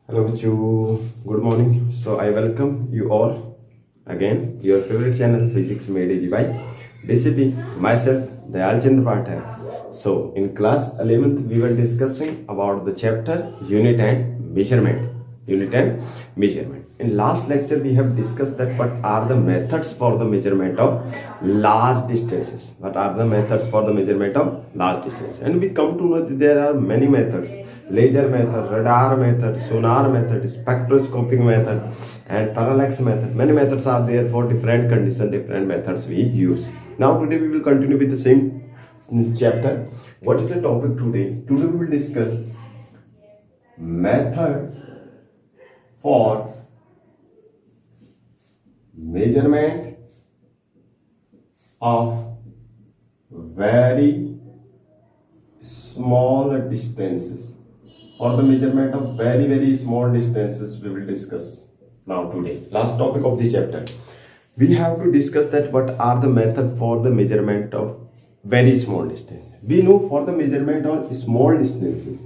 Hello, good morning. So I welcome you all again. Your favorite channel, Physics Made Easy by DCP. Myself, Dayal Chand Pathak. So in class 11th, we were discussing about the chapter Unit and Measurement. Unit and Measurement. In last lecture, we have discussed that what are the methods for the measurement of large distances. What are the methods for the measurement of large distances? And we come to know that there are many methods. Laser method, radar method, sonar method, spectroscopic method, and parallax method. Many methods are there for different conditions, different methods we use. Now today we will continue with the same chapter. What is the topic today? Today we will discuss method for measurement of very small distances. For the measurement of very small distances we will discuss now today. Last topic of this chapter. We have to discuss that what are the method for the measurement of very small distance. We know for the measurement of small distances,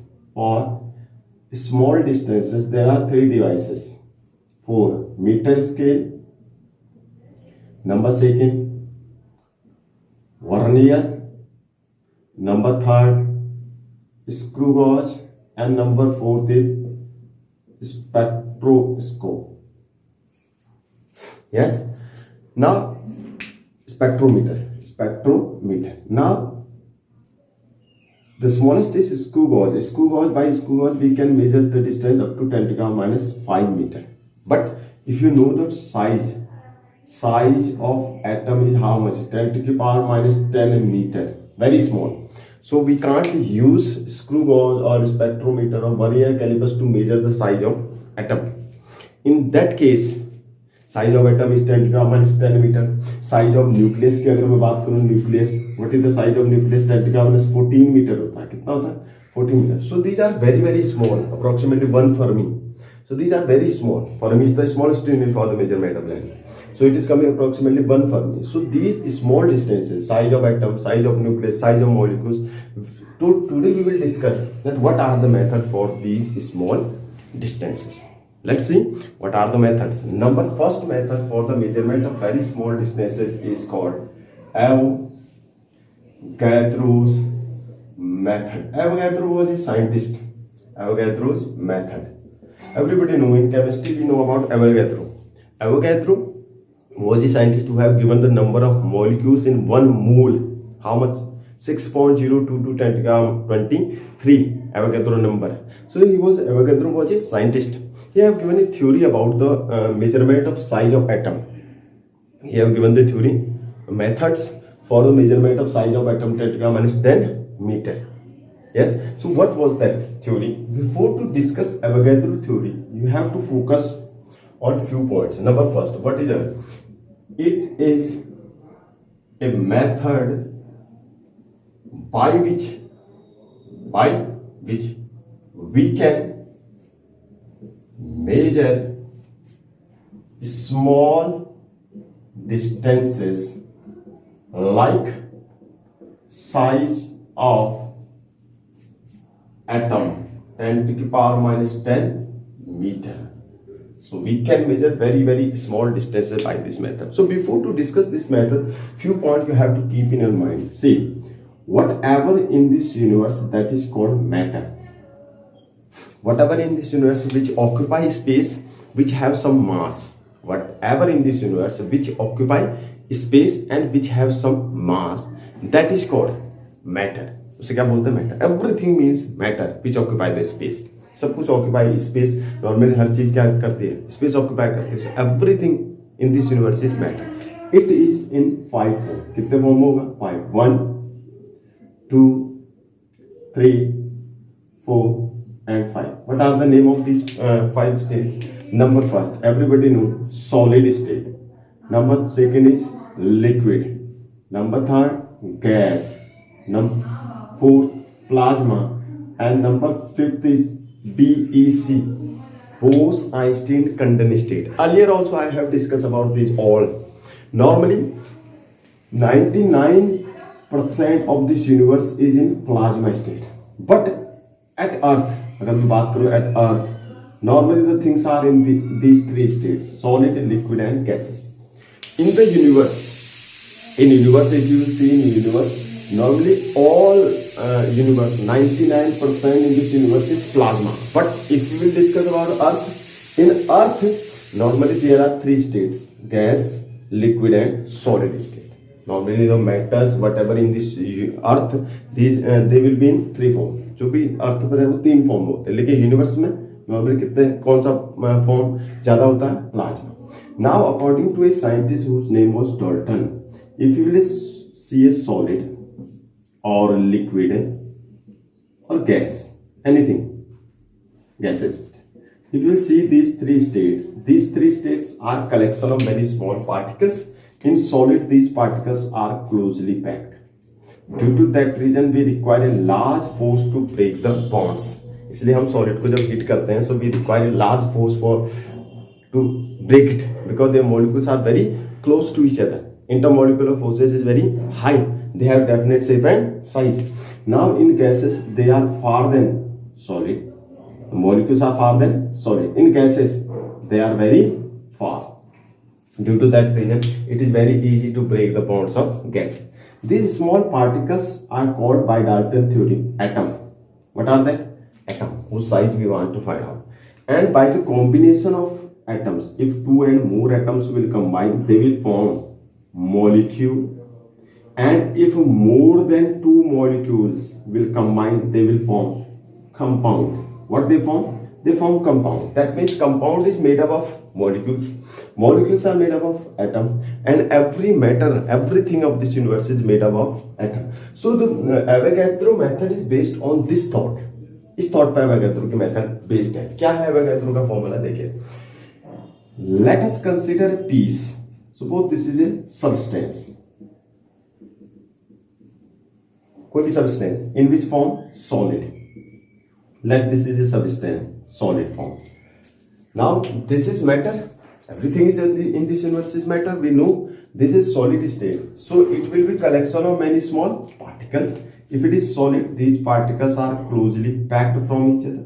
there are three devices. For meter scale, number second, vernier, number third, screw gauge, and number fourth is spectroscope. Yes. Now spectrometer. Now the smallest is screw gauge. By screw gauge we can measure the distance up to 10 to the power minus 5 meter. But if you know the size of atom is how much? 10 to the power minus 10 meter. Very small. So we can't use screw gauge or spectrometer or vernier calipers to measure the size of atom. In that case, size of atom is 10 to the power minus 10 meter. Size of nucleus की अगर मैं बात करूँ nucleus, what is the size of nucleus? 10 to the power minus 14 meter होता है. कितना होता है? 14 meter. So these are very small, approximately 1 Fermi. So these are very small. Fermi is the smallest unit for the measurement of length. So it is coming approximately 1 Fermi. So these small distances, size of atom, size of nucleus, size of molecules. Today we will discuss that what are the methods for these small distances. Let's see what are the methods. First method for the measurement of very small distances is called Avogadro'S method. Avogadro was a scientist. Avogadro'S method. Everybody know in chemistry we know about Avogadro. Avogadro was a scientist who have given the number of molecules in 1 mole. How much? 6.022 10 to the power 23 Avogadro number. So Avogadro was a scientist. He have given a theory about the measurement of size of atom. He have given the theory methods for the measurement of size of atom 10 to the power minus 10 meter. Yes. So what was that theory? Before to discuss Avogadro theory, you have to focus on few points. Number first, what is it? It is a method by which we can measure small distances like size of atom 10 to the power minus 10 meter. So we can measure very small distances by this method. So before to discuss this method, few points you have to keep in your mind. See, whatever in this universe that is called matter. Whatever in this universe which occupy space, which have some mass. Whatever in this universe which occupy space and which have some mass, that is called matter. उसे क्या बोलते हैं? Matter. Everything means matter which occupy the space. सब कुछ occupy space. Normally हर चीज क्या करती है? स्पेस ऑक्यूपाई करती है. So everything in this universe is matter. It is in 5 form. कितने फॉर्म होगा? 5. 1 2 3 4 and 5. What are the name of these 5 states? Number first, everybody know solid state. Number second is liquid. Number third, gas. Number 4th, plasma, and number 5th is BEC, Bose-Einstein condensed state. Earlier also I have discussed about these all. Normally 99% of this universe is in plasma state, but at Earth, अगर मैं बात करूँ at Earth, Normally the things are in these three states: solid, liquid, and gases. In the universe, if you see in universe, normally all universe, 99% in this universe is plasma. But if we will discuss about Earth, in Earth, normally there are three states: gas, liquid, and solid state. Normally the matters whatever in this Earth, these they will be in three form. जो भी अर्थ पर है वो तीन form होते हैं, लेकिन universe में नॉर्मली कितने कौन सा फॉर्म ज्यादा होता है? Plasma. Now, according to a scientist whose name was Dalton, if you will see a solid or liquid or gas, anything, gases, if you will see these three states are collection of many small particles. In solid, these particles are closely packed. Due to that reason, we require a large force to break the bonds. इसलिए हम solid को जब heat करते हैं, so we require a large force to break it because their molecules are very close to each other. Intermolecular forces is very high. They have definite shape and size. Now in gases, they are far than solid. The molecules are far than solid. In gases, they are very far. Due to that reason, it is very easy to break the bonds of gas. These small particles are called by Dalton theory atom. What are they? Atom, whose size we want to find out. And by the combination of atoms, if two and more atoms will combine, they will form molecule. And if more than two molecules will combine, they will form compound. What they form? They form compound. That means compound is made up of molecules. Molecules are made up of atom, and every matter, everything of this universe is made up of atom. So the Avogadro method is based on this thought. इस thought पे Avogadro की method based है. क्या है Avogadro का formula? देखिए. Let us consider a piece. Suppose this is a substance. कोई भी substance. In which form? Solid. Let this is a substance. Solid form. Now this is matter. Everything is in this universe is matter. We know this is solid state. So it will be collection of many small particles. If it is solid, these particles are closely packed from each other.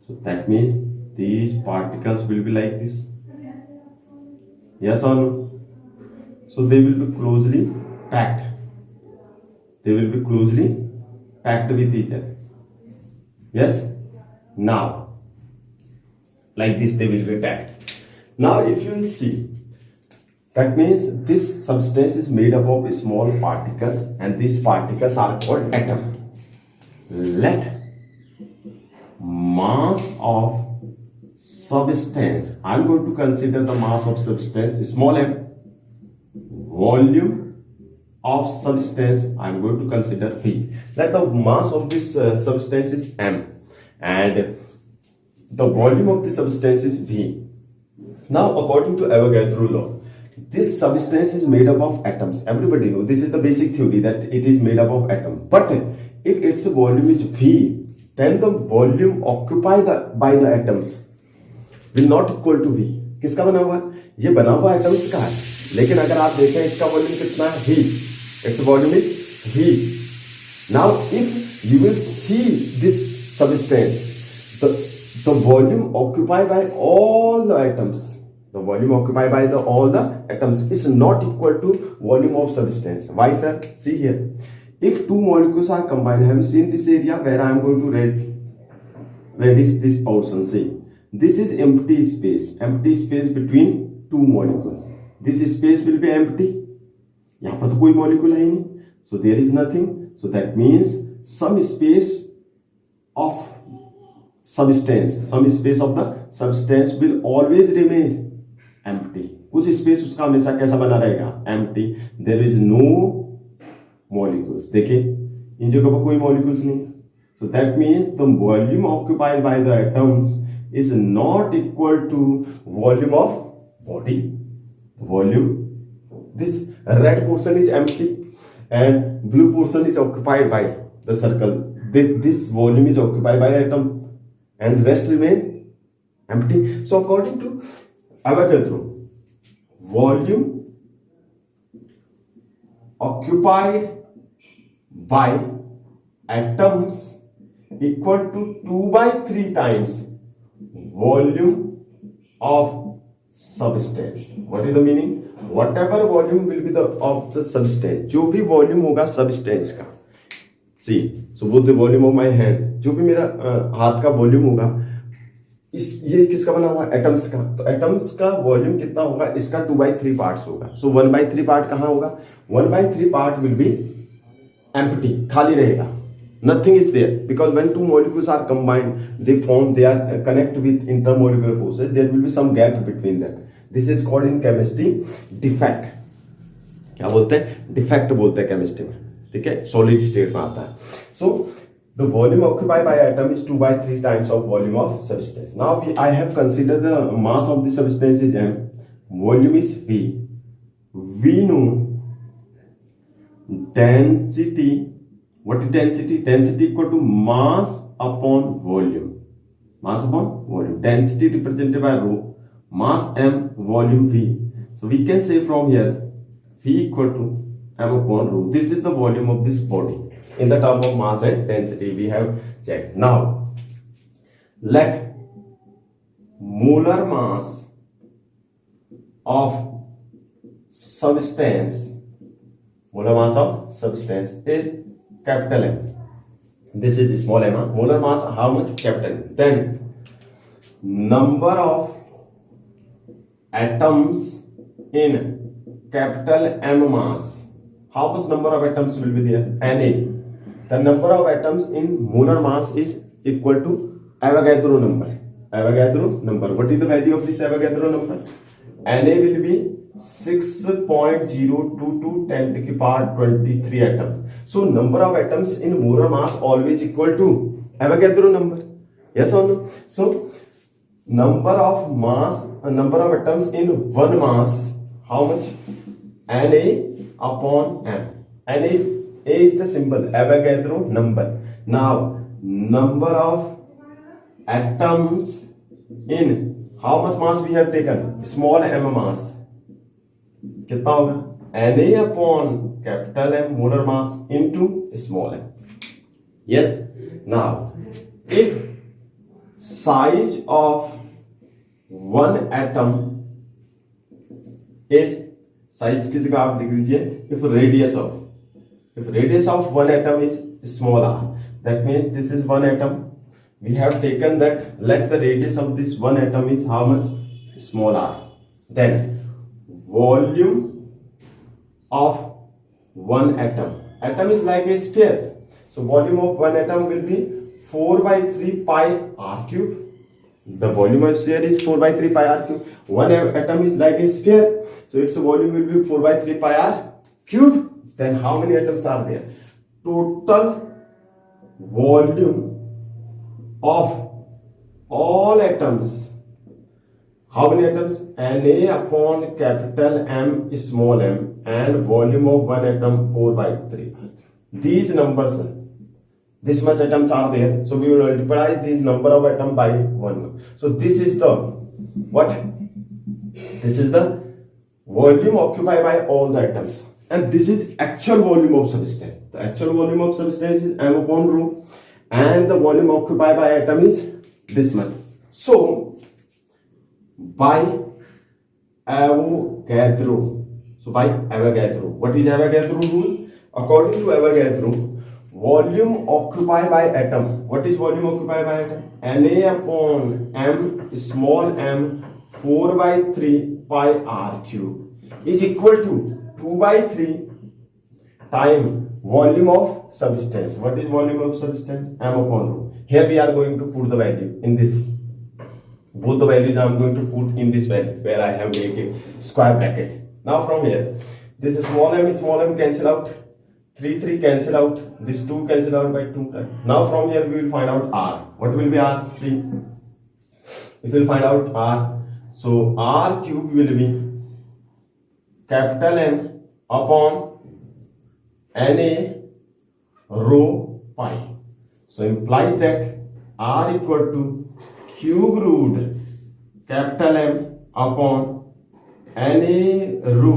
So that means these particles will be like this. Yes or no? So they will be closely packed. They will be closely packed with each other. Yes? Now, like this they will be packed. Now if you will see, that means this substance is made up of small particles, and these particles are called atom. Let mass of substance, I am going to consider the mass of substance small m. Volume of substance I am going to consider V. Let the mass of this substance is m, and the volume of the substance is V. Now, according to Avogadro law, this substance is made up of atoms. Everybody knows this is the basic theory that it is made up of atoms. But if its volume is V, then the volume occupied by the atoms will not equal to V. किसका बना हुआ है? ये बना हुआ atoms का है, लेकिन अगर आप देखें इसका वॉल्यूम कितना है? V. Its volume is V. Now, if you will see this substance, the volume occupied by all the atoms, the volume occupied by all the atoms is not equal to volume of substance. Why, sir? See here. If two molecules are combined, have you seen this area where I am going to reddish this portion? See, this is empty space between two molecules. This space will be empty. यहाँ पर तो कोई molecule है ही नहीं. So there is nothing. So that means some space of the substance will always remain empty. कुछ space उसका हमेशा कैसा बना रहेगा? Empty. There is no molecules. देखिए इन जगह पर कोई molecules नहीं. So that means the volume occupied by the atoms is not equal to volume of body. Volume. This red portion is empty and blue portion is occupied by the circle. This volume is occupied by atom and rest remain empty. So according to Avogadro, volume occupied by atoms equal to 2 by 3 times volume of substance. What is the meaning? Whatever volume will be the of the substance, जो भी volume होगा substance का, see, so both the volume of my hand, जो भी मेरा हाथ का volume होगा, ये किसका बना हुआ? एटम्स का. तो एटम्स का वॉल्यूम कितना होगा? इसका 2/3 पार्ट्स होगा. सो 1/3 पार्ट कहाँ होगा? 1/3 पार्ट विल बी एम्प्टी, खाली रहेगा. Nothing is there because when two molecules are combined, they are connect with intermolecular forces. There will be some gap between them. This is called in chemistry defect. क्या बोलते हैं? Defect बोलते हैं chemistry में. ठीक है, solid state में आता है. So the volume occupied by atom is 2 by 3 times of volume of substance. Now I have considered the mass of the substance is m, volume is v. We know density. What is density? Density equal to mass upon volume. Mass upon volume. Density represented by rho. Mass m, volume v. So we can say from here v equal to m upon rho. This is the volume of this body. In the term of mass and density we have checked. Now let molar mass of substance, molar mass of substance is capital M. This is small m. Molar mass how much? Capital M. Then number of atoms in capital M mass. How much number of atoms will be there? Na. The number of atoms in molar mass is equal to Avogadro number. Avogadro number. What is the value of this Avogadro number? Na will be 6.022 10 to the power 23 atoms. So number of atoms in molar mass always equal to Avogadro number. Yes or no? So number of atoms in one mass, how much? Na upon m. Na is the symbol Avogadro number. Now number of atoms in how much mass we have taken? Small m mass. कितना होगा? Na upon capital M molar mass into small m. Yes. Now if size of one atom is, size की जगह आप लिख दीजिए if radius of one atom is small r, that means this is one atom. We have taken that, let the radius of this one atom is how much? Small r. Then volume of one atom. Atom is like a sphere. So volume of one atom will be 4 by 3 pi r cube. The volume of sphere is 4 by 3 pi r cube. One atom is like a sphere. So its volume will be 4 by 3 pi r cube. Then how many atoms are there? Total volume of all atoms. How many atoms? Na upon capital M small m and volume of one atom 4 by 3. These numbers, this much atoms are there. So we will multiply the number of atom by 1. So this is the what? This is the volume occupied by all the atoms. And this is actual volume of substance. The actual volume of substance is m upon rho. And the volume occupied by atom is this much. So by Avogadro. So by Avogadro. What is Avogadro rule? According to Avogadro, volume occupied by atom. What is volume occupied by atom? Na upon m small m 4 by 3 pi r cube is equal to 2 by 3 time volume of substance. What is volume of substance? M upon rho. Here we are going to put the value in this. Both the values I am going to put in this value where I have made a square bracket. Now from here, this small m cancel out. 3 cancel out. This 2 cancel out by 2. Now from here we will find out r. What will be r? See, if we will find out r, so r cube will be capital M upon Na rho pi. So implies that r equal to cube root capital M upon Na rho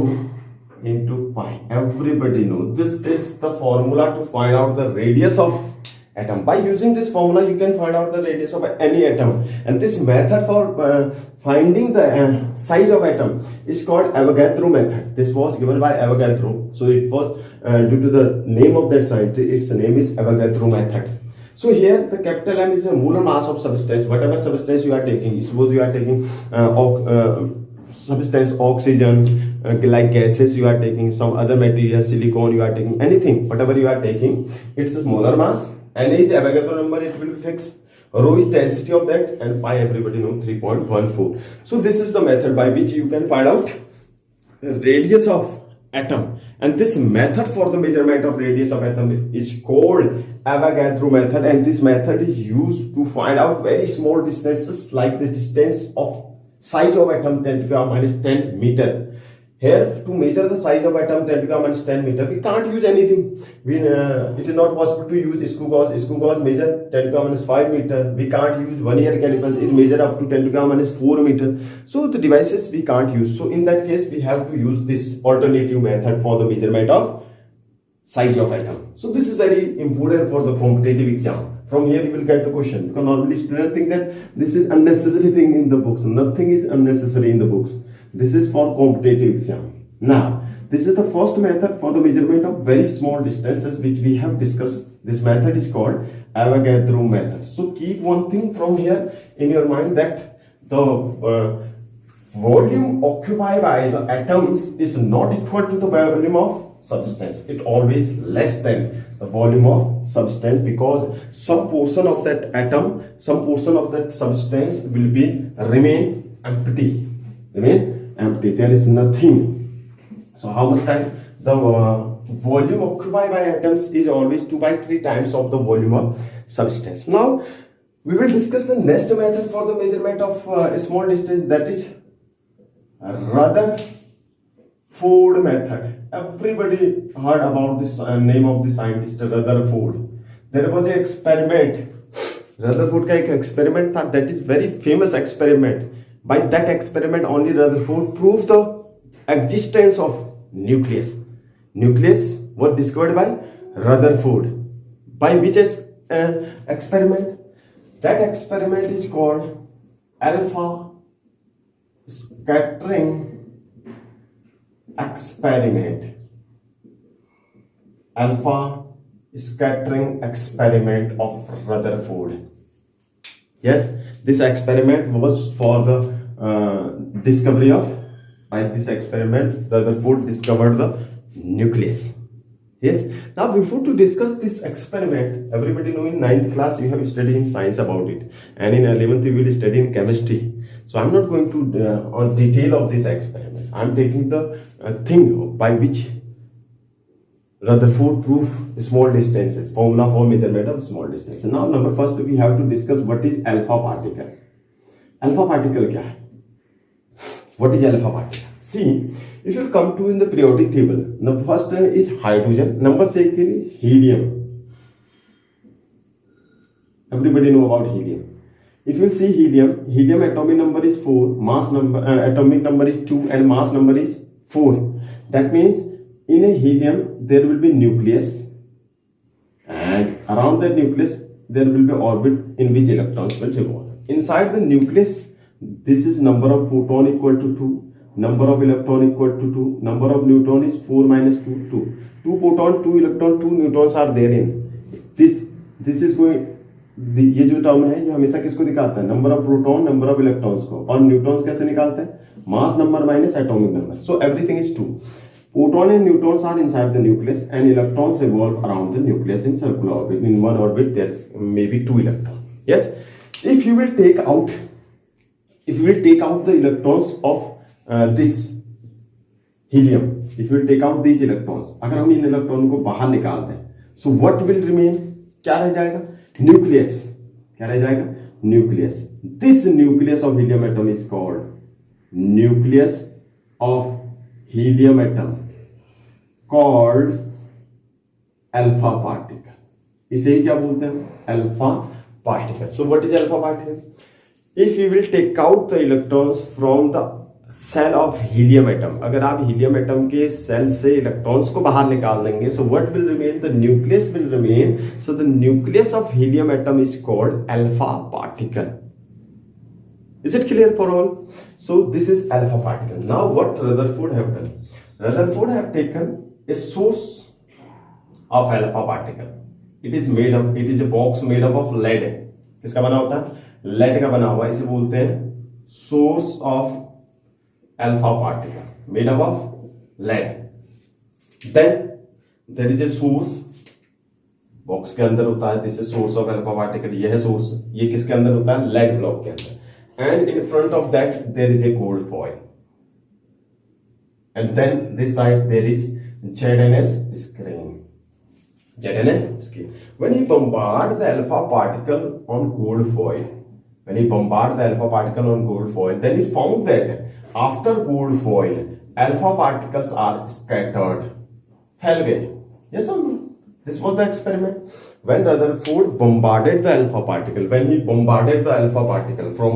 into pi. Everybody knows this is the formula to find out the radius of atom. By using this formula, you can find out the radius of any atom. And this method for finding the size of atom is called Avogadro method. This was given by Avogadro. So it was due to the name of that scientist, its name is Avogadro method. So here the capital M is a molar mass of substance. Whatever substance you are taking, suppose you are taking substance oxygen, like gases you are taking, some other material, silicone you are taking, anything, whatever you are taking, it's a molar mass. N is Avogadro number, it will be fixed. Rho is density of that, and pi everybody know 3.14. So this is the method by which you can find out radius of atom. And this method for the measurement of radius of atom is called Avogadro method, and this method is used to find out very small distances like the distance of size of atom 10 to the power minus 10 meter. Here, to measure the size of atom 10 to the power minus 10 meter, we can't use anything. It is not possible to use screw gauge. Screw gauge measure 10 to the power minus 5 meter. We can't use vernier caliper. It measure up to 10 to the power minus 4 meter. So the devices we can't use. So in that case, we have to use this alternative method for the measurement of size of atom. So this is very important for the competitive exam. From here you will get the question, because normally students think that this is unnecessary thing in the books. Nothing is unnecessary in the books. This is for competitive exam. Now, this is the first method for the measurement of very small distances which we have discussed. This method is called Avogadro method. So keep one thing from here in your mind, that the volume occupied by the atoms is not equal to the volume of substance. It always less than the volume of substance, because some portion of that atom, some portion of that substance will be remain empty. There is nothing. So how much time? The volume occupied by atoms is always 2 by 3 times of the volume of substance. Now we will discuss the next method for the measurement of a small distance, that is Rutherford method. Everybody heard about this name of the scientist Rutherford. There was an experiment. Rutherford का एक experiment था, that is very famous experiment. By that experiment only Rutherford proved the existence of nucleus. Nucleus was discovered by Rutherford. By which experiment? That experiment is called alpha scattering experiment. Alpha scattering experiment of Rutherford. Yes, this experiment was for the discovery of, by this experiment Rutherford discovered the nucleus. Yes, now before to discuss this experiment, everybody know in 9th class you have studied in science about it, and in 11th you will study in chemistry. So I'm not going to on detail of this experiment. I'm taking the thing by which Rutherford proved small distances, formula for measurement of small distances. Now number first we have to discuss what is alpha particle. Alpha particle क्या है? What is alpha particle? See, if you come to in the periodic table, number first is hydrogen, number second is helium. Everybody know about helium. If you see helium atomic number is 4, mass number atomic number is 2, and mass number is 4. That means in a helium there will be nucleus, and around that nucleus there will be orbit in which electrons will revolve. Inside the nucleus, this is number of proton equal to 2, number of electron equal to 2, number of neutron is 4 minus 2, 2. 2 proton, 2 electron, 2 neutrons are therein. This is going, ये जो term है ये हमेशा किसको दिखाता है? Number of proton, number of electrons को. और न्यूट्रॉन्स कैसे निकालते हैं? Mass number minus atomic number. So everything is 2. Proton and neutrons are inside the nucleus, and electrons revolve around the nucleus in circular orbit. In one orbit there may be 2 electrons. Yes, if you will take out the electrons of this helium, if you will take out these electrons, अगर हम इन electron को बाहर निकाल दें, so what will remain? क्या रह जाएगा? Nucleus. क्या रह जाएगा? Nucleus. This nucleus of helium atom is called nucleus of helium atom, called alpha particle. इसे ही क्या बोलते हैं? Alpha particle. So what is alpha particle? If you will take out the electrons from the shell of helium atom, अगर आप helium atom के shell से electrons को बाहर निकाल देंगे, so what will remain, the nucleus will remain. So the nucleus of helium atom is called alpha particle. Is it clear for all? So this is alpha particle. Now what Rutherford have done? Rutherford have taken a source of alpha particle. It is a box made up of lead. किसका बना होता है? lead का बना हुआ. इसे बोलते हैं source of alpha particle made up of lead. Then there is a source. Box के अंदर होता है. This is source of alpha particle. यह है सोर्स. ये किसके अंदर होता है? लेड ब्लॉक के अंदर. And in front of that there is a gold foil, and then this side there is ZNS screen. ZNS screen. When he bombard the alpha particle on gold foil, then he found that after gold foil, alpha particles are scattered. फैल गए. Yes or no? This was the experiment. When Rutherford bombarded the alpha particle, from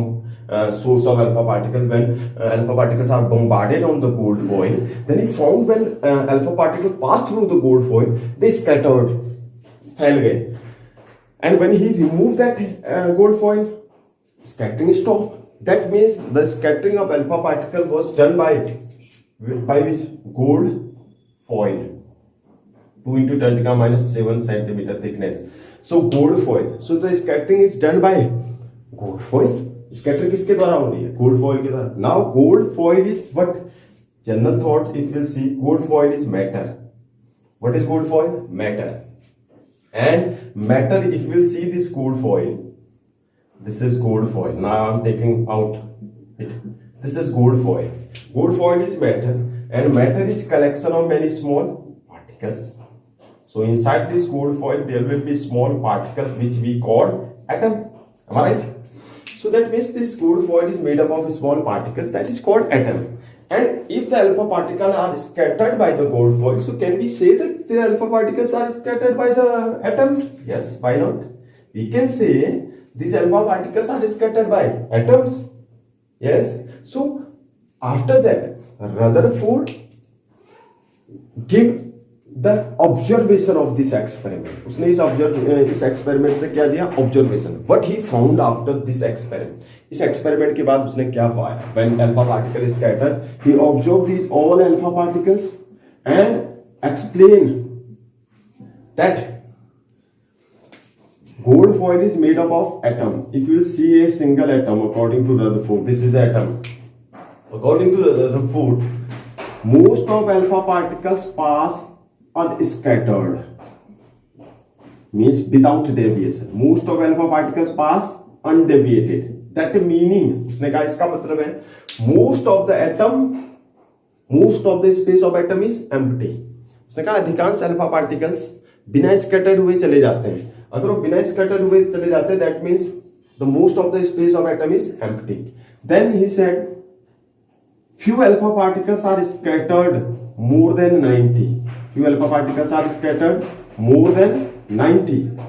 source of alpha particle, when alpha particles are bombarded on the gold foil, then he found when alpha particle passed through the gold foil, they scattered, फैल गए. And when he removed that gold foil, scattering stopped. That means the scattering of alpha particle was done by which? Gold foil. 2 into 10⁻⁷ centimeter thickness. So gold foil. So the scattering is done by gold foil. Scattering किसके द्वारा हो रही है? Gold foil के द्वारा. Now gold foil is what? General thought, if you see, gold foil is matter. What is gold foil? Matter. And matter, if you see this gold foil, this is gold foil. Now I am taking out it. This is gold foil. Gold foil is matter, and matter is collection of many small particles. So inside this gold foil there will be small particles which we call atom. Am I right? So that means this gold foil is made up of small particles, that is called atom. And if the alpha particles are scattered by the gold foil, so can we say that the alpha particles are scattered by the atoms? Yes, why not? We can say these alpha particles are scattered by atoms. Yes. So after that Rutherford give the observation of this experiment. उसने इस experiment से क्या दिया? Observation. What he found after this experiment. इस experiment के बाद उसने क्या पाया? When alpha particle is scattered, he observed these all alpha particles and explained that gold foil is made up of atom. If you see a single atom, according to Rutherford, this is atom. According to Rutherford, most of alpha particles pass unscattered, means without deviation. Most of alpha particles pass undeviated. That meaning, उसने कहा इसका मतलब है most of the space of atom is empty. उसने कहा अधिकांश alpha particles बिना scattered हुए चले जाते हैं. अगर वो बिना scattered हुए चले जाते हैं, that means the most of the space of atom is empty. Then he said few alpha particles are scattered more than 90. Few alpha particles are scattered more than 90. So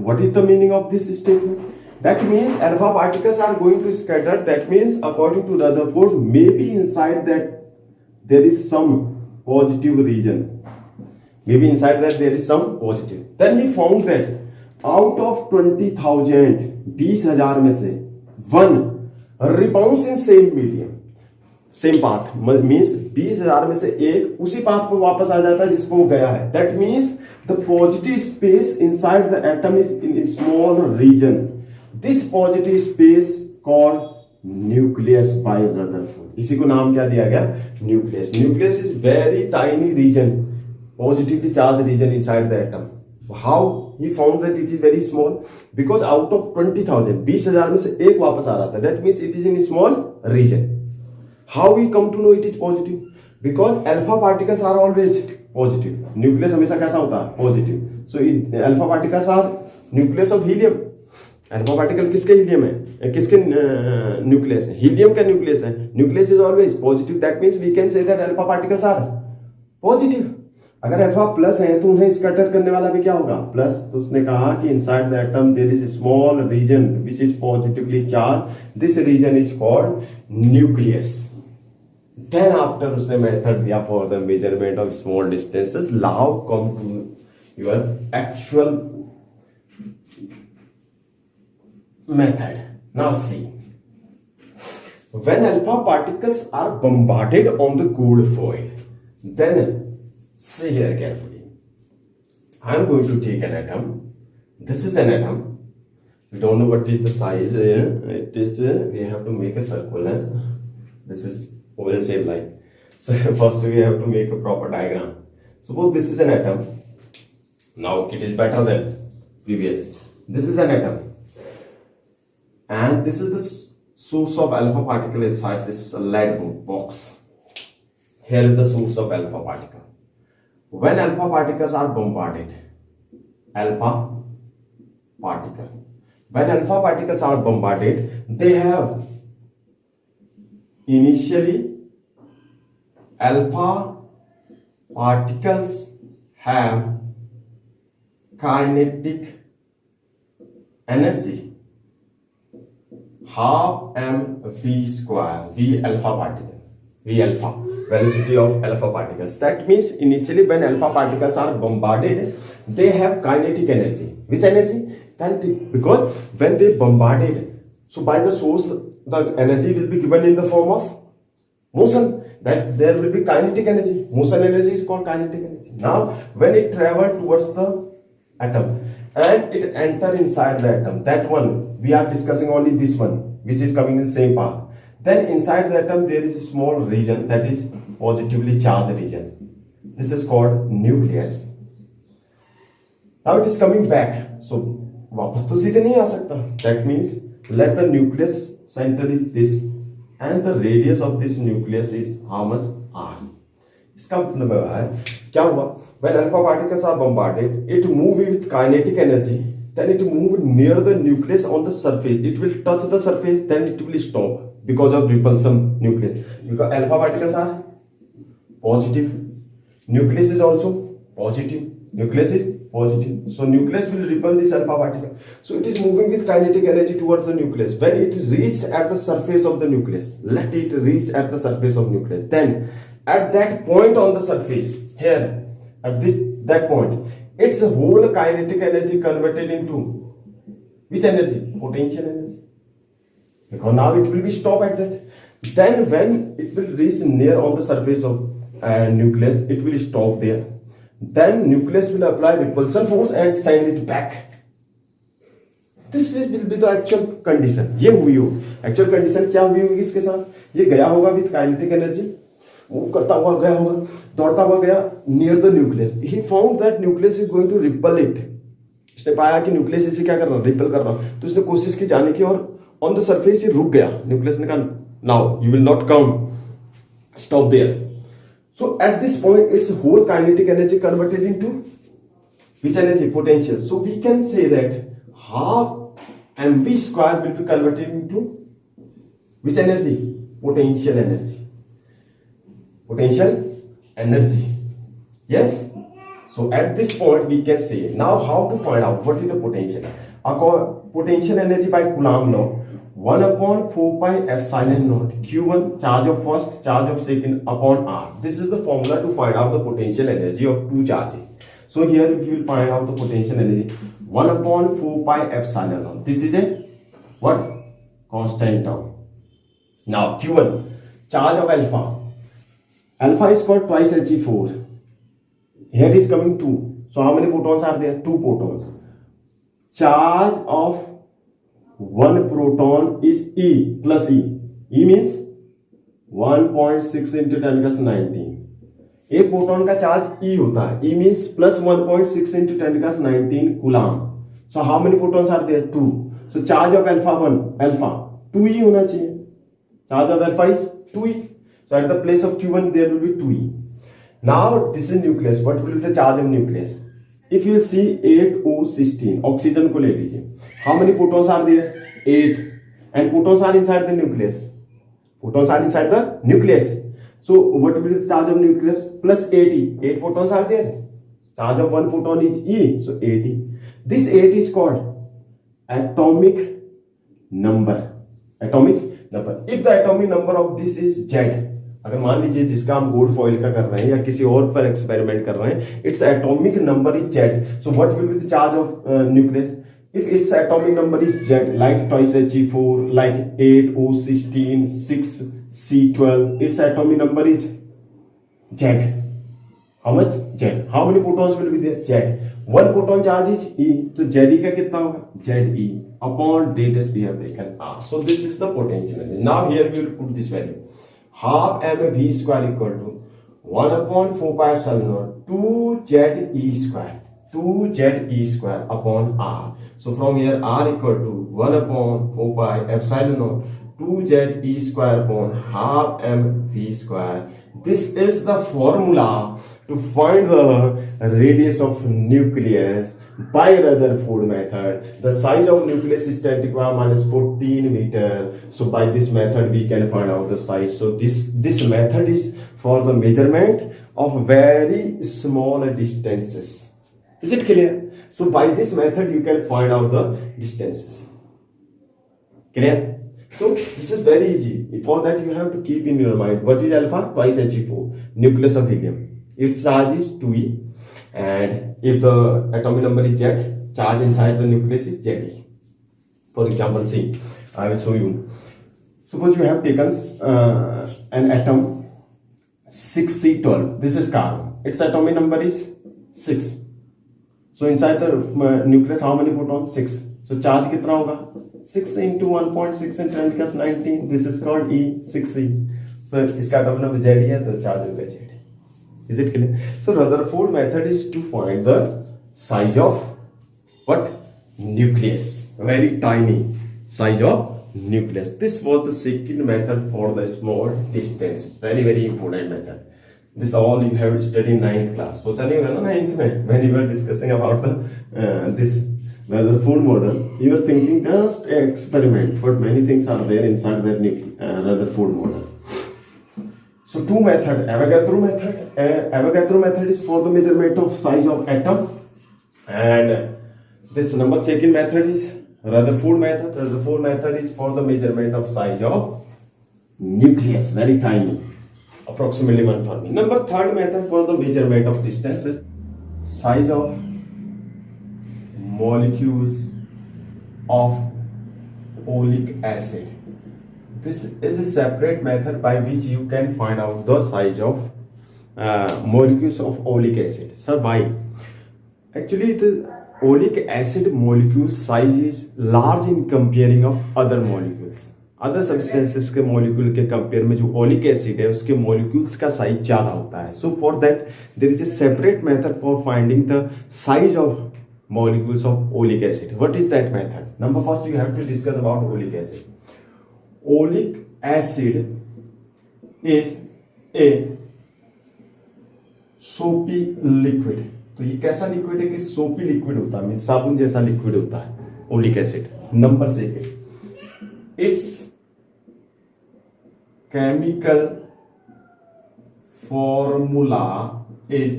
what is the meaning of this statement? That means alpha particles are going to scatter. That means according to Rutherford, maybe inside that there is some positive region. Maybe inside that there is some positive. Then he found that out of 20,000, 20,000 में से one rebounds in same medium. Same path means 20,000 में से एक उसी path पर वापस आ जाता है जिसको वो गया है. That means the positive space inside the atom is in small region. This positive space called nucleus by Rutherford. इसी को नाम क्या दिया गया? Nucleus. Nucleus is very tiny region, positively charge region inside the atom. How he found that it is very small? Because out of 20,000, 20,000 में से एक वापस आ रहा था. That means it is in small region. How we come to know it is positive? Because alpha particles are always positive. Nucleus हमेशा कैसा होता है? Positive. So alpha particles are nucleus of helium. Alpha particle किसके helium है? किसके nucleus है? Helium का nucleus है. Nucleus is always positive. That means we can say that alpha particles are positive. अगर alpha plus है तो उन्हें scatter करने वाला भी क्या होगा? Plus. तो उसने कहा कि inside the atom there is a small region which is positively charged. This region is called nucleus. Then after उसने method दिया for the measurement of small distances. Now come to your actual method. Now see, when alpha particles are bombarded on the cooled foil, then see here carefully. I am going to take an atom. This is an atom. We don't know what is the size. It is. We have to make a circle. This is oval shape like. So first we have to make a proper diagram. Suppose this is an atom. Now it is better than previous. This is an atom, and this is the source of alpha particle inside this lead box. Here is the source of alpha particle. When alpha particles are bombarded, when alpha particles are bombarded, they have initially alpha particles have kinetic energy half mv square, v alpha particle, v alpha, velocity of alpha particles. That means initially when alpha particles are bombarded, they have kinetic energy. Which energy? Kinetic. Because when they bombarded, so by the source, the energy will be given in the form of motion. That there will be kinetic energy. Motion energy is called kinetic energy. Now, when it travels towards the atom and it enter inside the atom, that one we are discussing only this one, which is coming in the same path. Then inside the atom there is a small region that is positively charged region. This is called nucleus. Now it is coming back. So वापस तो सीधे नहीं आ सकता. That means let the nucleus center is this, and the radius of this nucleus is how much? R. इसका मतलब है क्या हुआ? When alpha particles are bombarded, it move with kinetic energy. Then it move near the nucleus on the surface. It will touch the surface, then it will stop because of repulsion nucleus. Because alpha particles are positive. Nucleus is also positive. Nucleus is positive. So nucleus will repel this alpha particle. So it is moving with kinetic energy towards the nucleus. When it reaches at the surface of the nucleus, let it reach at the surface of nucleus. Then at that point on the surface, here, at that point, its whole kinetic energy converted into which energy? Potential energy. Because now it will be stopped at that. Then when it will reach near on the surface of nucleus, it will stop there. Then nucleus will apply repulsion force and send it back. This will be the actual condition. ये हुई हो actual condition क्या हुई होगी इसके साथ? ये गया होगा with kinetic energy, मूव करता हुआ गया होगा, दौड़ता हुआ गया near the nucleus. He found that nucleus is going to repel it. इसने पाया कि nucleus इसे क्या कर रहा है? Repel कर रहा है. तो इसने कोशिश की जाने की और on the surface ये रुक गया. Nucleus ने कहा now you will not come. Stop there. So at this point, its whole kinetic energy converted into which energy? Potential. So we can say that half mv square will be converted into which energy? Potential energy. Potential energy. Yes. So at this point, we can say now how to find out what is the potential. Potential energy by Coulomb law. 1 upon 4 pi epsilon naught q1 charge of first, charge of second upon r. This is the formula to find out the potential energy of two charges. So here if you will find out the potential energy 1 upon 4 pi epsilon naught. This is a what? Constant term. Now q1 charge of alpha. Alpha is called twice He4. Here is coming 2. So how many protons are there? 2 protons. Charge of one proton is E plus E. E means 1.6 into 10 plus 19. एक proton का charge E होता है. E means plus 1.6 into 10 plus 19 coulomb. So how many protons are there? 2. So charge of alpha 2E होना चाहिए. Charge of alpha is 2E. So at the place of Q1 there will be 2E. Now this is nucleus. What will be the charge of nucleus? If you see 8O16, oxygen को ले लीजिए. How many protons are there? 8. And protons are inside the nucleus. Protons are inside the nucleus. So what will be the charge of nucleus? Plus 80. 8 protons are there. Charge of one proton is E. So 80. This 8 is called atomic number. Atomic number. If the atomic number of this is Z, अगर मान लीजिए जिसका हम gold foil का कर रहे हैं या किसी और पर एक्सपेरिमेंट कर रहे हैं, its atomic number is Z, so what will be the charge of nucleus? If its atomic number is Z, like twice He4, like 8O16, 6C12, its atomic number is Z. How much? Z. How many protons will be there? Z. One proton charge is E. So Ze का कितना होगा? Ze upon radius we have taken R. So this is the potential energy. Now here we will put this value. Half mv square equal to 1 upon 4 pi epsilon naught 2Ze square. 2Ze square upon R. So from here R equal to 1 upon 4 pi epsilon naught 2Ze square upon half mv square. This is the formula to find the radius of nucleus by Rutherford method. The size of nucleus is 10 to the power minus 14 meter. So by this method we can find out the size. So this method is for the measurement of very small distances. Is it clear? So by this method you can find out the distances. Clear? So this is very easy. For that you have to keep in your mind what is alpha? Twice He4, nucleus of helium. Its charge is 2e, and if the atomic number is Z, charge inside the nucleus is Ze. For example, see, I will show you. Suppose you have taken an atom 6C12. This is carbon. Its atomic number is 6. So inside the nucleus how many protons? 6. So charge कितना होगा? 6 into 1.6 and 10 plus 19. This is called E, 6E. So इसका atomic number Z है तो charge होगा Z. Is it clear? So Rutherford method is to find the size of what? Nucleus. Very tiny size of nucleus. This was the second method for the small distance. Very very important method. This all you have studied in 9th class. सोचा नहीं होगा ना 9th में when you were discussing about the this Rutherford model, you were thinking just experiment, but many things are there inside the Rutherford model. So two method, Avogadro method. Avogadro method is for the measurement of size of atom, and this number second method is Rutherford method. Rutherford method is for the measurement of size of nucleus, very tiny. Approximately 1 Fermi. Number third method for the measurement of distances, size of molecules of oleic acid. This is a separate method by which you can find out the size of molecules of oleic acid. Sir, why? Actually, the oleic acid molecule size is large in comparing of other molecules. Other substances के molecule के compare में जो oleic acid है उसके molecules का size ज्यादा होता है. So for that there is a separate method for finding the size of molecules of oleic acid. What is that method? Number first you have to discuss about oleic acid. Oleic acid is a soapy liquid. तो ये कैसा liquid है कि सोपी liquid होता है, साबुन जैसा लिक्विड होता है oleic acid. Number second, it's chemical formula is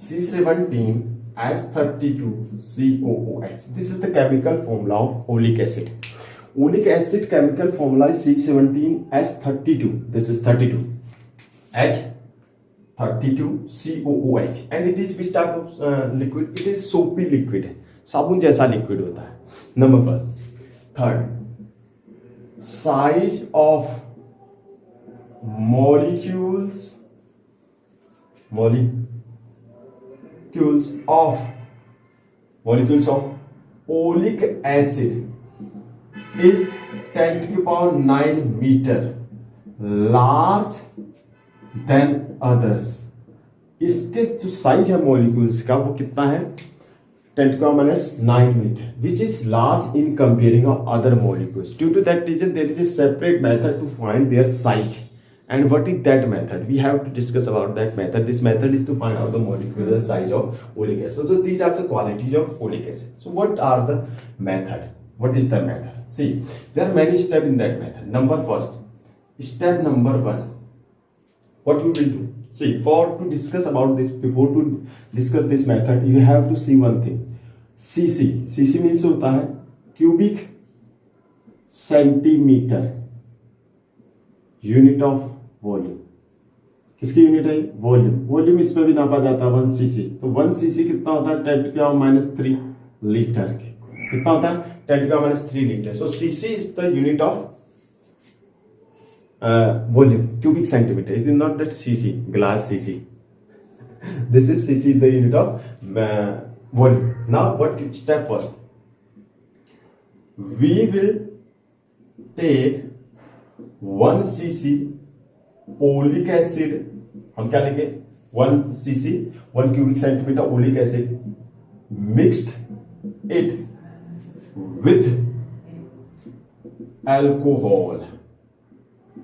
C17H32COOH. This is the chemical formula of oleic acid. Oleic acid chemical formula is C17H32. This is 32 H32COOH, and it is which type of liquid? It is soapy liquid. साबुन जैसा liquid होता है. Number third, size of molecules of oleic acid is 10 to the power 9 meter large than others. इसके जो size है molecules का वो कितना है? 10 to the power minus 9 meter, which is large in comparing of other molecules. Due to that reason, there is a separate method to find their size. And what is that method? We have to discuss about that method. This method is to find out the molecular size of oleic acid. So these are the qualities of oleic acid. So what are the method? What is the method? See, there are many steps in that method. Number first, step number 1. What you will do? See, to discuss about this, before to discuss this method, you have to see one thing. cc means होता है cubic centimeter, unit of volume. किसकी unit है? Volume. Volume इसमें भी नापा जाता है 1 cc। तो 1 cc कितना होता है? 10⁻³ लीटर। कितना होता है? 10⁻³ litre. So cc is the unit of volume, cubic centimeter. It is not that cc, glass cc. This is cc, the unit of volume. Now, what step first? We will take 1 cc oleic acid. हम क्या लेंगे? 1 cc, 1 cubic centimeter oleic acid, mixed it with alcohol.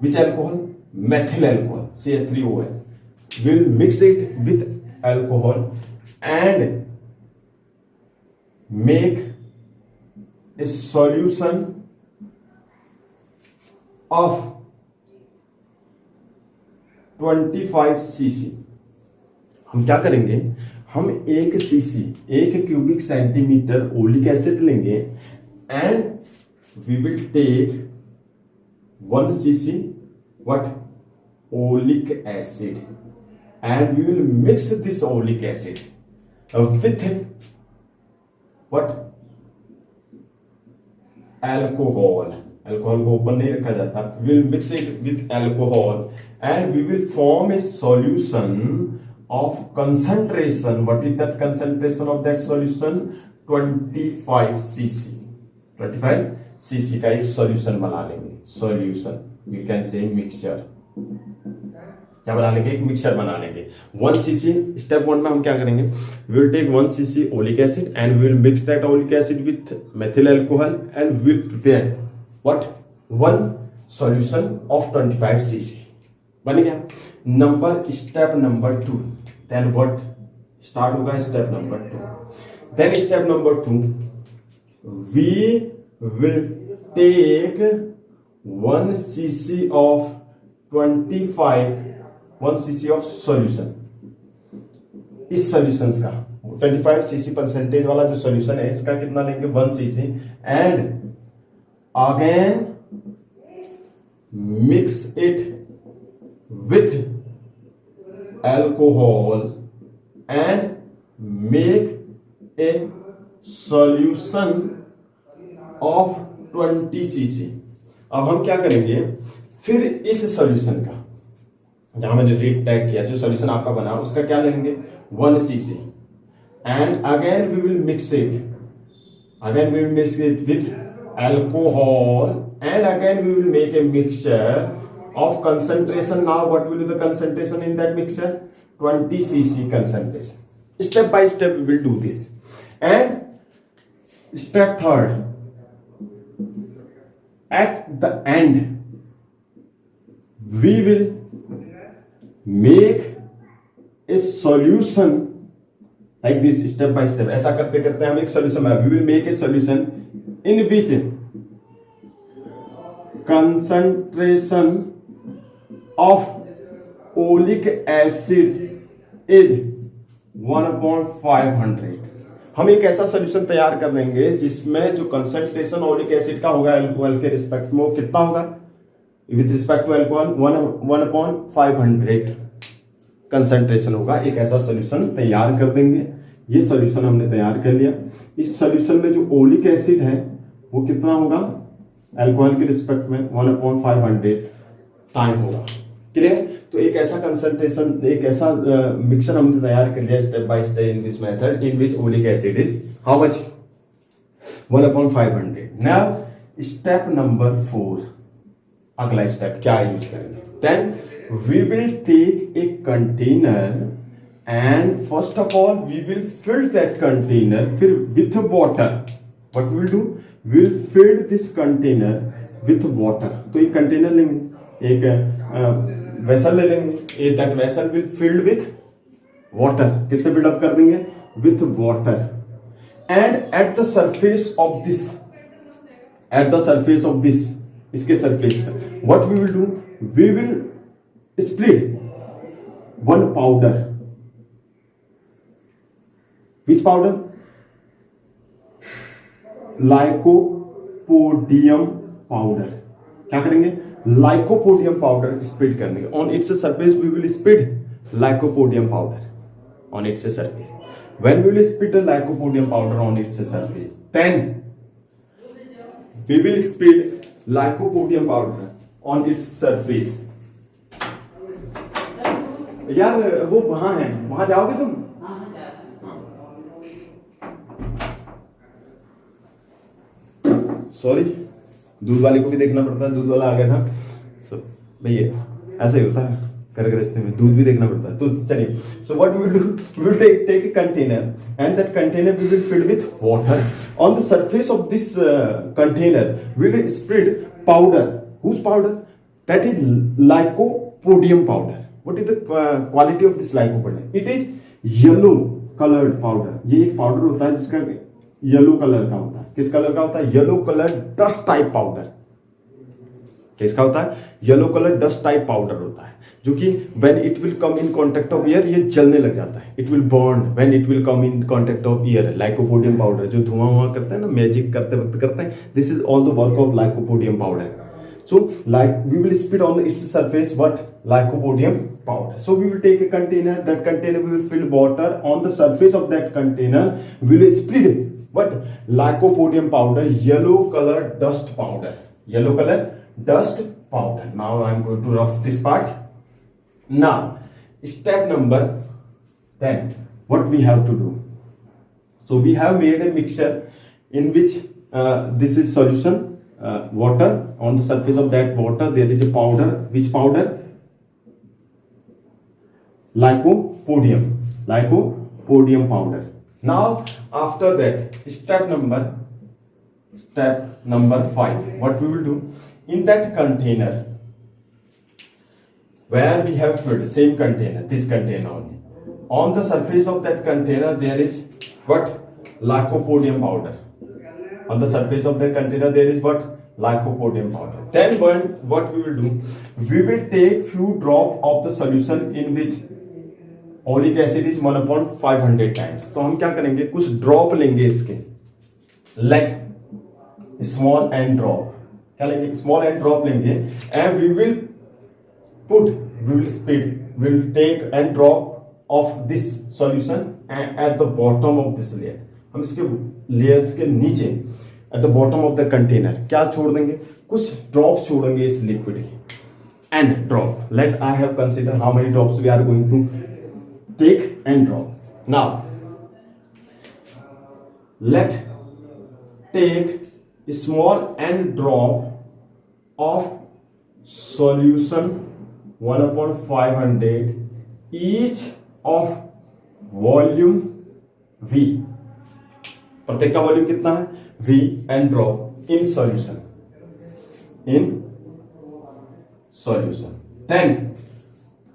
Which alcohol? Methyl alcohol, CH3OH. We'll mix it with alcohol and make a solution of 25 cc. हम क्या करेंगे? हम 1 cc, 1 cubic centimetre oleic acid लेंगे and we will take 1 cc what? Oleic acid, and we will mix this oleic acid with what? Alcohol. Alcohol को ऊपर नहीं रखा जाता. We will mix it with alcohol and we will form a solution of concentration. What is that concentration of that solution? 25 cc. 25 cc का एक solution बना लेंगे. Solution you can say mixture. क्या बना लेंगे? एक मिक्सचर बना लेंगे. 1 cc. स्टेप 1 में हम क्या करेंगे? We will take 1 cc oleic acid and we will mix that oleic acid with methyl alcohol and we will prepare what? 1 solution of 25 cc. बन गया. Step number 2. Then what start होगा? Step number 2. Then step number 2 we will take 1 cc of 1 cc of solution. इस solutions का 25 cc percentage वाला जो solution है इसका कितना लेंगे? 1 cc and again mix it with alcohol and make a solution of 20 cc. अब हम क्या करेंगे? फिर इस सॉल्यूशन का जहां मैंने रेट टैग किया, जो सॉल्यूशन आपका बना उसका क्या लेंगे? 1 cc and again we will mix it with alcohol and again we will make a mixture of concentration. Now what will be the concentration in that mixture? 20 cc concentration. Step by step we will do this. And step 3, at the end we will make a solution like this, step by step. ऐसा करते करते हम एक solution में, we will make a solution in which concentration of oleic acid is 1/500. हम एक ऐसा solution तैयार कर लेंगे जिसमें जो कंसंट्रेशन ओलिक एसिड का होगा अल्कोहल के रिस्पेक्ट में, वो कितना होगा? With respect to alcohol 1/500 concentration होगा. एक ऐसा सोल्यूशन तैयार कर देंगे. ये सोल्यूशन हमने तैयार कर लिया. इस सोल्यूशन में जो ओलिक एसिड है वो कितना होगा? अल्कोहल के रिस्पेक्ट में 1/500 टाइम होगा. क्लियर? तो एक ऐसा कंसंट्रेशन, एक ऐसा मिक्सचर हमने तैयार कर लिया step by step in this method in which oleic acid is how much? 1/500. Now step number 4. अगला स्टेप क्या यूज करेंगे? Then we will take a container and first of all we will fill that container with water. What we will do? We will fill this container with water. तो एक container लेंगे, एक vessel ले लेंगे. that vessel will filled with water. किससे fill up कर देंगे? with water. and at the surface of this इसके सरफेस पर what we will do? We will split one powder. Which powder? Lycopodium powder. क्या करेंगे? lycopodium powder spread करने on its surface we will spread lycopodium powder on its surface. When we will spread the lycopodium powder on its surface, then we will spread lycopodium powder on its surface. यार वो वहां है, वहां जाओगे तुम? Sorry, दूध वाले को भी देखना पड़ता है, दूध वाला आ गया था। तो भैया ऐसा ही होता है, कर रास्ते में दूध भी देखना पड़ता है। तो चलिए, so what we will do, we will take a container and that container we will fill with water. On the surface of this container we will spread powder. Whose powder? That is lycopodium powder. What is the quality of this lycopodium? It is yellow colored powder. ये एक powder होता है जिसका yellow colour का होता है। किस colour का होता है? Yellow colour dust type powder. किसका होता है? Yellow colour dust type powder होता है, जो कि when it will come in contact of air ये जलने लग जाता है। It will burn when it will come in contact of air. Lycopodium powder जो धुआं करता है ना, मैजिक करते वक्त करते हैं, this is all the work of lycopodium powder. So like we will spit on its surface what? Lycopodium powder. So we will take a container, that container we will fill water. On the surface of that container we will split what? Lycopodium powder, yellow color dust powder. Yellow color dust powder. Now I am going to rough this part. Now step number 10, what we have to do? So we have made a mixture in which this is solution, water. On the surface of that water there is a powder. Which powder? Lycopodium powder. Now after that, step number 5, what we will do? In that container where we have filled, same container, this container only, on the surface of that container there is what? Lycopodium powder. On the surface of the container there is what? Lycopodium powder. Then what we will do? We will take few drop of the solution in which oleic acid is 1/500 times. तो हम क्या करेंगे? कुछ drop लेंगे इसके. Let small and drop. क्या लेंगे? Small and drop लेंगे and we will take and drop of this solution at the bottom of this layer. हम इसके लेयर्स के नीचे at the bottom of the container क्या छोड़ देंगे? कुछ ड्रॉप्स छोड़ेंगे इस लिक्विड की. And drop, let I have consider how many drops we are going to take and drop. Now let take a small and drop of solution 1/500 each of volume V. प्रत्येक का volume कितना है? V and drop in solution. Then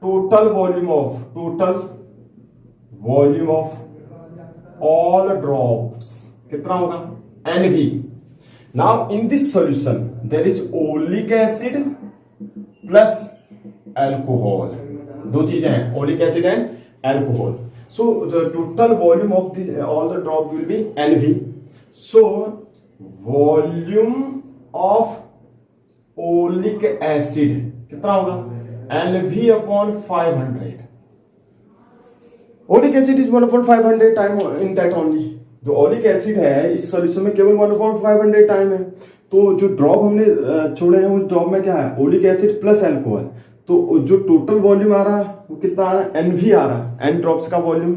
total volume of all drops कितना होगा? NV. Now in this solution there is oleic acid plus alcohol. दो चीजें हैं, oleic acid and alcohol. So the total volume of all the drop will be NV. So volume of oleic acid कितना होगा? NV/500. Oleic acid is 1/500 time in that only. जो oleic acid है इस solution में केवल 1/500 time है. तो जो ड्रॉप हमने छोड़े हैं उस ड्रॉप में क्या है? Oleic acid plus alcohol. तो जो टोटल वॉल्यूम आ रहा है वो कितना आ रहा है? एनवी आ रहा है. एन ड्रॉप्स का वॉल्यूम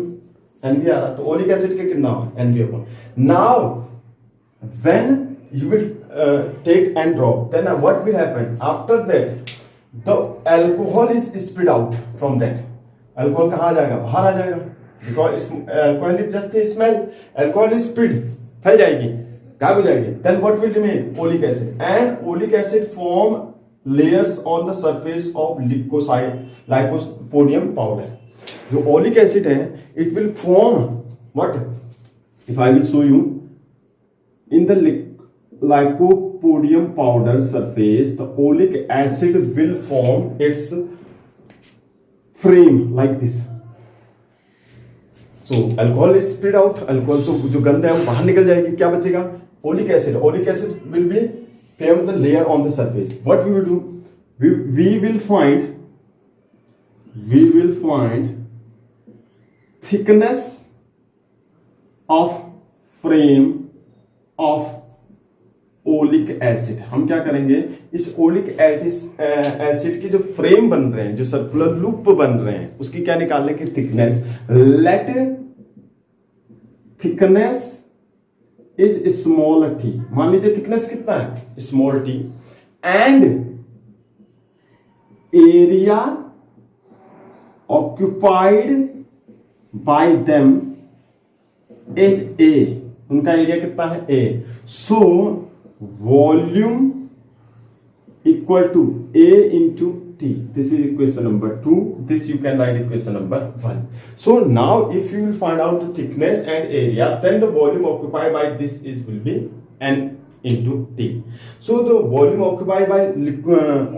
एनवी आ रहा है. तो ओलिक एसिड के कितना हो? N v. Now when you will take n drop, then what will happen? After that the alcohol is spread out from that. Alcohol कहाँ जाएगा? बाहर आ जाएगा. Because alcohol is just a smell. Alcohol is spread, फैल जाएगी, गायब हो जाएगी. Then what will remain? Oleic acid. And oleic acid form layers on the surface of lycopodium powder. जो ओलिक एसिड है it will form what? If I will show you in the lycopodium powder surface, the oleic acid will form its frame like this. So alcohol is spread out. alcohol तो जो गंध है वो बाहर निकल जाएगी. क्या बचेगा? Oleic acid. Oleic acid will be form the layer on the surface. What we will do? we will find thickness of frame of oleic acid. हम क्या करेंगे, इस ओलिक एसिड की जो फ्रेम बन रहे हैं, जो सर्कुलर लूप बन रहे हैं, उसकी क्या निकालने की thickness. Let thickness is small T, मान लीजिए थिकनेस कितना है, small T, and area occupied by them is A, उनका एरिया कितना है A. So volume equal to A into T, this is equation number 2, this you can write equation number 1. So now if you will find out the thickness and area, then the volume occupied by this is will be n into T. So the volume occupied by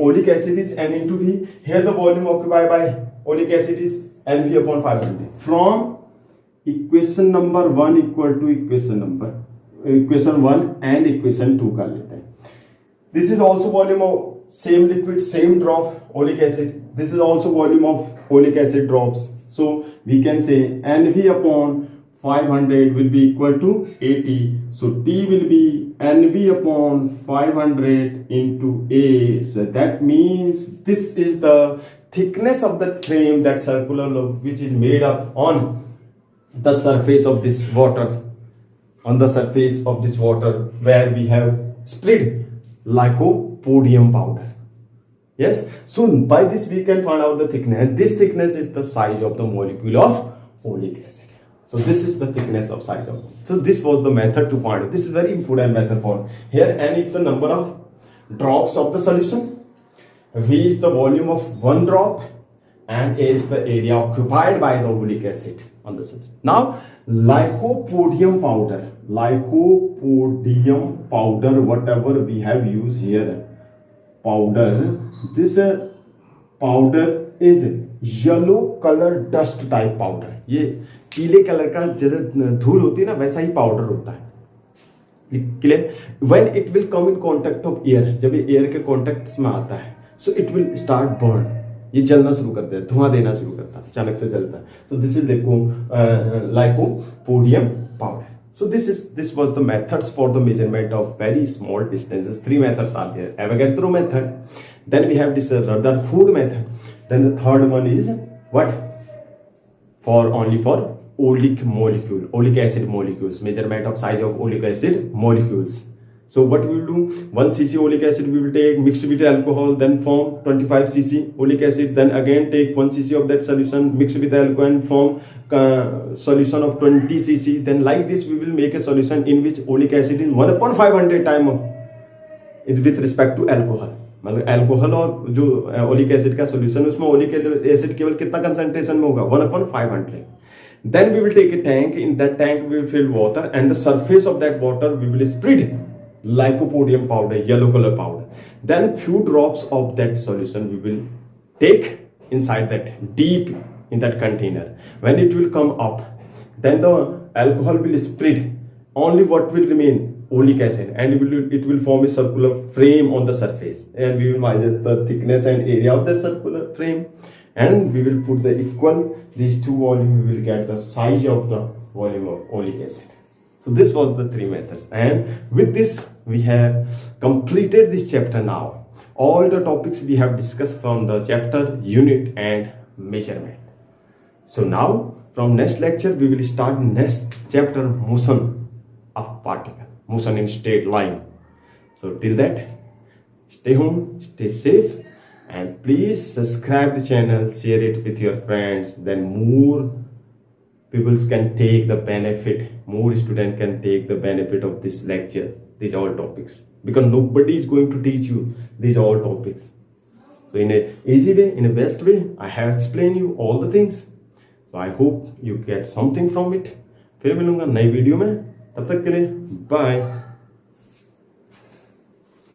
oleic acid is n into V. Here the volume occupied by oleic acid is Nv upon 500. From equation number 1 equal to equation 1 and equation 2 कर लेते हैं. This is also volume of same liquid, same drop oleic acid. This is also volume of oleic acid drops. So we can say Nv upon 500 will be equal to 80. So T will be Nv upon 500 into A. So that means this is the thickness of the frame, that circular loop which is made up on the surface of this water, where we have spread Lycopodium powder. Yes, so by this we can find out the thickness. This thickness is the size of the molecule of oleic acid. So this is the thickness of size of. So this was the method to find out. This is very important method for here. N is the number of drops of the solution, V is the volume of one drop, and A is the area occupied by the oleic acid on the surface. Now Lycopodium powder, whatever we have used here, powder, this powder is yellow color dust type powder. ये पीले colour का जैसे धूल होती है ना, वैसा ही powder होता है। Clear? When it will come in contact of air, जब ये एयर के कॉन्टेक्ट में आता है, so it will start burn, ये जलना शुरू करता है, धुआं देना शुरू करता है, अचानक से जलता है। So this is Lycopodium powder. So this was the methods for the measurement of very small distances. 3 methods are there. Avogadro method, then we have this Rutherford method, then the third one is what? Only for oleic acid molecules, measurement of size of oleic acid molecules. So what we will do, 1 cc oleic acid we will take, mix with alcohol, then form 25 cc oleic acid, then again take 1 cc of that solution, mix with alcohol and form solution of 20 cc. Then like this we will make a solution in which oleic acid is 1/500 time with respect to alcohol. मतलब alcohol और जो oleic acid का solution, उसमें oleic acid केवल कितना concentration में होगा, 1/500. Then we will take a tank. In that tank we will fill water, and the surface of that water we will spread Lycopodium powder, yellow color powder. Then few drops of that solution we will take inside that, deep in that container. When it will come up, then the alcohol will spread. Only what will remain? Oleic acid, and it will form a circular frame on the surface, and we will measure the thickness and area of the circular frame, and we will put the equal these two volumes, we will get the size of the volume of oleic acid. So this was the 3 methods, and with this we have completed this chapter. Now all the topics we have discussed from the chapter, unit and measurement. So now from next lecture we will start next chapter, motion of particle, motion in straight line. So till that, stay home, stay safe, and please subscribe the channel, share it with your friends, then more people can take the benefit, more students can take the benefit of this lecture, these all topics, because nobody is going to teach you these all topics. So in a easy way, in a best way, I have explained you all the things. So I hope you get something from it. फिर मिलूंगा नई video में, तब तक के लिए bye.